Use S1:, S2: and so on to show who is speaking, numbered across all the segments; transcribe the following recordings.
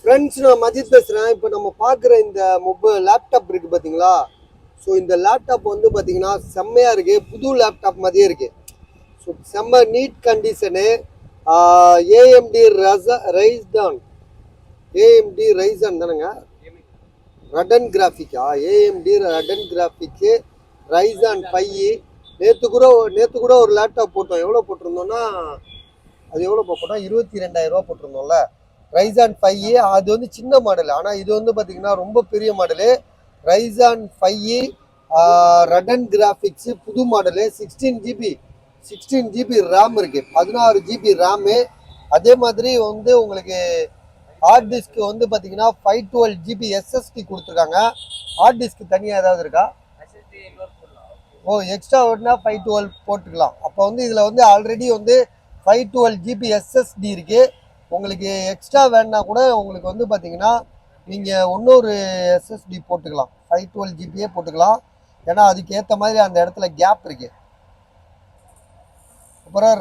S1: Friends, நான் மஜித் பேசுகிறேன். இப்போ நம்ம பார்க்குற இந்த லேப்டாப் இருக்குது பார்த்தீங்களா? ஸோ இந்த லேப்டாப் வந்து பார்த்தீங்கன்னா செம்மையாக இருக்குது. புது லேப்டாப் மாதிரியே இருக்குது. ஸோ செம்ம neat condition. AMD Ryzen AMD Ryzen தானேங்க? ரடன் கிராஃபிக்கா? ஏஎம்டி ரடன் கிராஃபிக்கு ரைசான் 5. நேற்று கூட ஒரு லேப்டாப் போட்டோம். எவ்வளோ போட்டிருந்தோம்னா, அது எவ்வளோ போட்டோம்? 22,000 போட்டிருந்தோம்ல. ரைசான் 5 அது வந்து சின்ன மாடல். ஆனால் இது வந்து பார்த்தீங்கன்னா ரொம்ப பெரிய மாடலு. ரைசான் 5 ரடன் கிராஃபிக்ஸு புது மாடலு. 16 ஜிபி ரேம் இருக்குது. 16 ஜிபி ரேமு. அதே மாதிரி வந்து உங்களுக்கு ஹார்ட் டிஸ்க் வந்து பார்த்தீங்கன்னா 512 ஜிபி எஸ்எஸ்டி கொடுத்துருக்காங்க. ஹார்ட் டிஸ்க் தனியாக ஏதாவது இருக்கா? ஓ, எக்ஸ்ட்ரா வேணுன்னா 512 போட்டுக்கலாம். அப்போ வந்து இதில் வந்து ஆல்ரெடி வந்து 512 ஜிபி எஸ்எஸ்டி இருக்குது. உங்களுக்கு எக்ஸ்ட்ரா வேணுன்னா கூட உங்களுக்கு வந்து பார்த்தீங்கன்னா நீங்கள் இன்னொரு எஸ்எஸ்டி போட்டுக்கலாம். 512 ஜிபியே போட்டுக்கலாம். ஏன்னா அதுக்கு ஏற்ற மாதிரி அந்த இடத்துல கேப் இருக்குது. அப்புறம்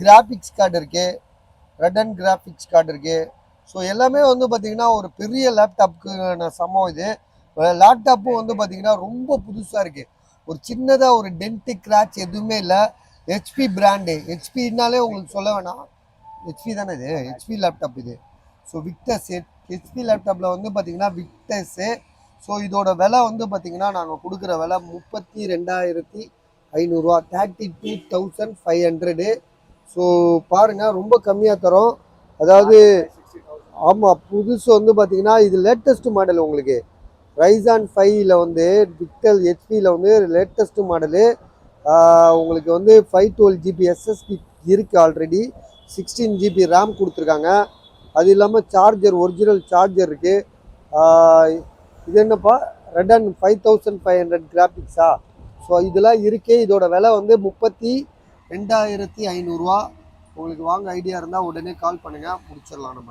S1: கிராஃபிக்ஸ் கார்டு இருக்குது. ரடன் கிராஃபிக்ஸ் கார்டு இருக்குது. ஸோ எல்லாமே வந்து பார்த்தீங்கன்னா ஒரு பெரிய லேப்டாப்புக்கு சமம் இது. லேப்டாப்பும் வந்து பார்த்தீங்கன்னா ரொம்ப புதுசாக இருக்குது. ஒரு சின்னதாக ஒரு டென்ட்டு கிராச் எதுவுமே இல்லை. HP brand. ஹெச்பின்னாலே உங்களுக்கு சொல்ல வேணாம். ஹெச்பி தானே இது? ஹெச்பி லேப்டாப் இது. ஸோ விக்டஸ் ஹெச்பி லேப்டாப்பில் வந்து பார்த்தீங்கன்னா விக்டஸ்ஸு. ஸோ இதோட விலை வந்து பார்த்தீங்கன்னா நாங்கள் கொடுக்குற விலை 32,500 32,500. ஸோ பாருங்கள், ரொம்ப கம்மியாக தரோம். அதாவது ஆமாம், புதுசு வந்து பார்த்தீங்கன்னா இது லேட்டஸ்ட் மாடல். உங்களுக்கு ரைசான் 5ல் வந்து விக்டல் ஹெச்பியில் வந்து லேட்டஸ்ட் மாடலு. உங்களுக்கு வந்து 512 ஜிபி எஸ்எஸ்டி இருக்குது ஆல்ரெடி. 16 ஜிபி ரேம் கொடுத்துருக்காங்க. அது இல்லாமல் சார்ஜர், ஒரிஜினல் சார்ஜர் இருக்குது. இது என்னப்பா? ரெடன் 5500 கிராஃபிக்ஸா? ஸோ இதெல்லாம் இருக்கே. இதோட விலை வந்து 32,500. உங்களுக்கு வாங்க ஐடியா இருந்தால் உடனே கால் பண்ணுங்கள், முடிச்சிடலாம் நம்ம.